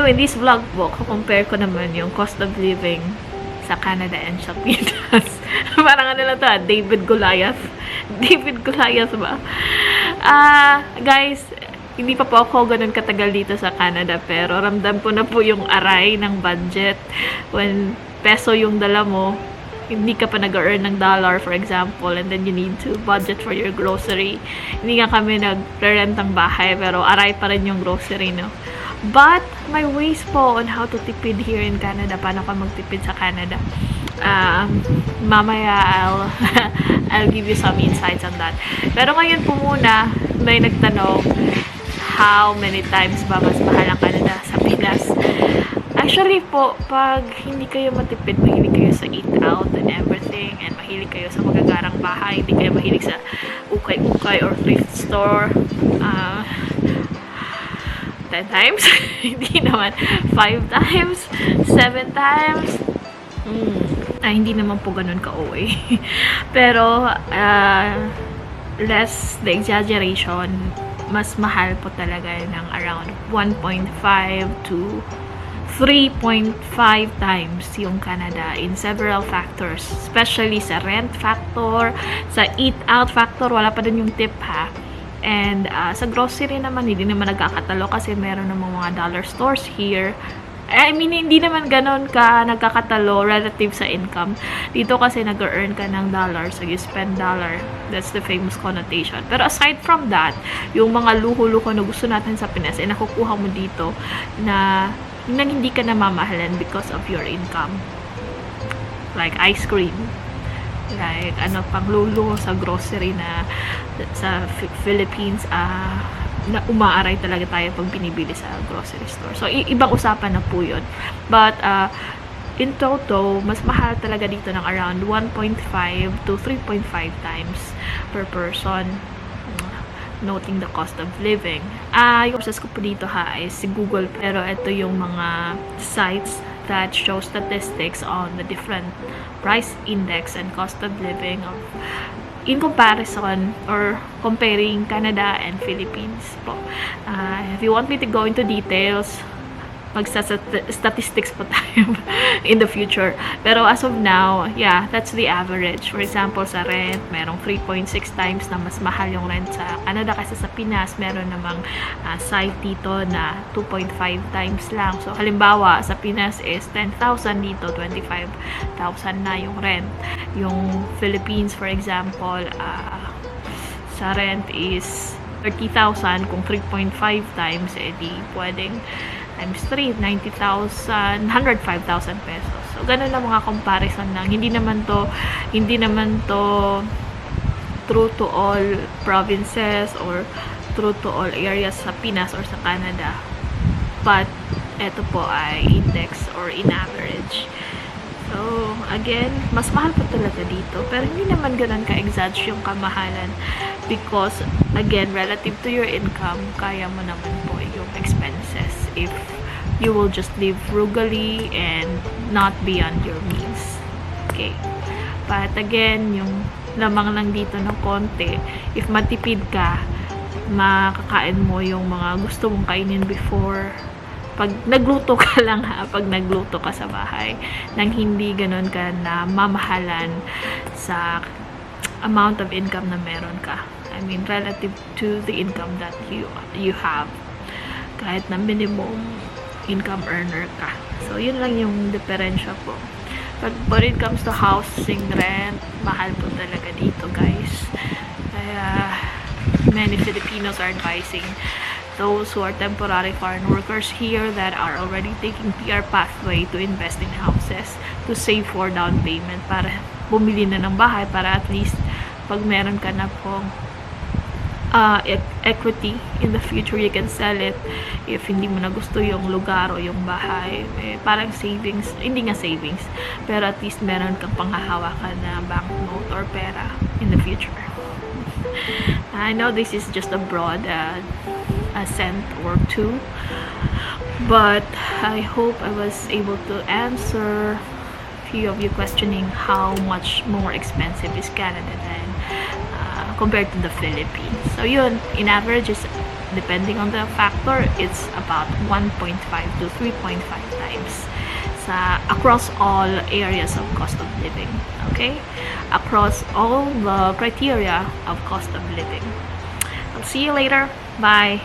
So, in this vlog po, compare ko naman yung cost of living sa Canada and sa Pinas. Parang ano lang to, David Goliath. David Goliath ba? Guys, hindi pa po ako ganun katagal dito sa Canada, pero ramdam ko na po yung aray ng budget. When peso yung dala mo, hindi ka pa nag-earn ng dollar, for example, and then you need to budget for your grocery. Hindi nga kami nag-rent ng bahay, pero aray pa rin yung grocery, no? But, my ways po on how to tipid here in Canada. Paano ka magtipid sa Canada? Mamaya, I'll give you some insights on that. Pero ngayon po muna, may nagtanong, how many times ba mas mahal ang Canada sa Pinas? Actually po, pag hindi kayo matipid, mahilig kayo sa eat out and everything, and mahilig kayo sa magagarang bahay, hindi kayo mahilig sa ukay-ukay or thrift store, 10 times? Hindi naman. 5 times? 7 times? Hindi naman po ganun ka-OA. Pero, less the exaggeration, mas mahal po talaga ng around 1.5 to 3.5 times yung Canada in several factors. Especially sa rent factor, sa eat-out factor, wala pa din yung tip ha. And sa grocery naman, hindi naman nagkakatalo kasi meron namang mga dollar stores here. I mean, hindi naman ganon ka nagkakatalo relative sa income. Dito kasi nag-earn ka ng dollar, so you spend dollar. That's the famous connotation. Pero aside from that, yung mga luho-luho na gusto natin sa Pinas, ay nakukuha mo dito na hindi ka namamahalan because of your income. Like ice cream. Like, pang lulo sa grocery na sa Philippines, na umaaray talaga tayo pag binibili sa grocery store. So, ibang usapan na po yun. But, in total, mas mahal talaga dito ng around 1.5 to 3.5 times per person. Noting the cost of living. Yung process ko po dito ay si Google, pero ito yung mga sites that show statistics on the different price index and cost of living of in comparison or comparing Canada and Philippines po. If you want me to go into details, statistics po tayo in the future. Pero as of now, yeah, that's the average. For example, sa rent, merong 3.6 times na mas mahal yung rent sa Canada kasi sa Pinas. Meron namang site dito na 2.5 times lang. So, halimbawa, sa Pinas is 10,000, dito 25,000 na yung rent. Yung Philippines, for example, sa rent is 30,000. Kung 3.5 times, edi pwedeng times 3, 90,000, 105,000 pesos. So, ganun na mga comparison lang. Hindi naman to true to all provinces or true to all areas sa Pinas or sa Canada. But, eto po ay index or in average. So, again, mas mahal po talaga dito. Pero hindi naman ganun ka-exage yung kamahalan. Because, again, relative to your income, kaya mo naman po yung expenses if you will just live frugally and not beyond your means. Okay. But again, yung lamang lang dito ng konti, if matipid ka, makakain mo yung mga gusto mong kainin before. Pag nagluto ka lang ha, pag nagluto ka sa bahay, nang hindi ganun ka na mamahalan sa amount of income na meron ka. I mean, relative to the income that you have. Kahit na minimum income earner ka. So, yun lang yung diferensya po. But when it comes to housing rent, mahal po talaga dito, guys. Kaya, many Filipinos are advising those who are temporary foreign workers here that are already taking PR pathway to invest in houses, to save for down payment para bumili na ng bahay, para at least pag meron ka na pong equity in the future, you can sell it if hindi mo na gusto yung lugar o yung bahay. Parang savings, hindi nga savings, pero at least meron kang panghahawakan na banknote or pera in the future. I know this is just a broad a cent or two, but I hope I was able to answer a few of you questioning how much more expensive is Canada than compared to the Philippines. So yun, in average is depending on the factor, it's about 1.5 to 3.5 times across all areas of cost of living. Okay, across all the criteria of cost of living. I'll see you later. Bye.